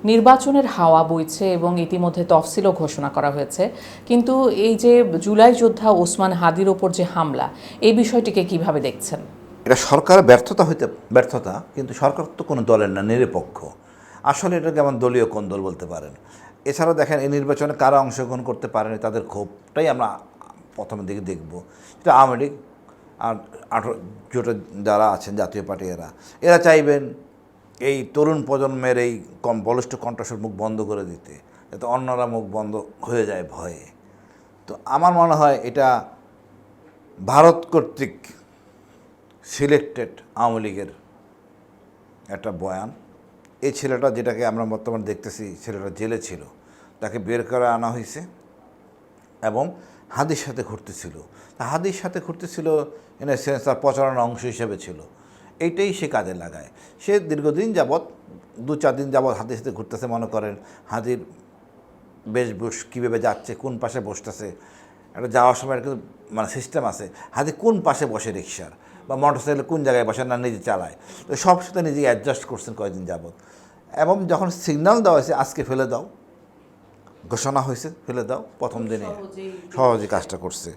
নির্বাচনের হাওয়া বইছে এবং ইতিমধ্যে তফসিলও ঘোষণা করা হয়েছে, কিন্তু এই যে জুলাই যোদ্ধা ওসমান হাদির ওপর যে হামলা, এই বিষয়টিকে কিভাবে দেখছেন? এটা সরকারের ব্যর্থতা, কিন্তু সরকার তো কোনো দলের না, নিরপেক্ষ। আসলে এটা যেমন দলীয় কোন দল বলতে পারেন। এছাড়াও দেখেন এই নির্বাচনে কারা অংশগ্রহণ করতে পারেনি, তাদের ক্ষোভটাই আমরা প্রথমের দিকে দেখব। এটা আওয়ামী লীগ আর 18 জোটে যারা আছেন জাতীয় পার্টি, এরা চাইবেন এই তরুণ প্রজন্মের এই বলিষ্ঠ কণ্ঠস্বর মুখ বন্ধ করে দিতে, যাতে অন্যরা মুখ বন্ধ হয়ে যায় ভয়ে। তো আমার মনে হয় এটা ভারত কর্তৃক সিলেক্টেড আওয়ামী লীগের একটা বয়ান। এই ছেলেটা, যেটাকে আমরা বর্তমানে দেখতেছি, ছেলেটা জেলে ছিল, তাকে বের করে আনা হয়েছে এবং হাদির সাথে ঘুরতেছিল। হাদির সাথে ঘুরতেছিল ইন এ সেন্স তার প্রচারণার অংশ হিসেবে ছিল। এইটাই সে কাজে লাগায়। সে দীর্ঘদিন যাবৎ 2-4 দিন যাবৎ হাদির সাথে ঘুরতেছে। মনে করেন হাদির বেশভূষ কীভাবে যাচ্ছে, কোন পাশে বসতেছে, একটা যাওয়ার সময় একটা মানে সিস্টেম আছে, হাদি কোন পাশে বসে রিক্সার বা মোটরসাইকেল কোন জায়গায় বসে, না নিজে চালায়। তো সব সাথে নিজে অ্যাডজাস্ট করছেন কয়েকদিন যাবৎ। এবং যখন সিগন্যাল দেওয়া হয়েছে আজকে ফেলে দাও, ঘোষণা হয়েছে ফেলে দাও, প্রথম দিনে সহজে কাজটা করছে।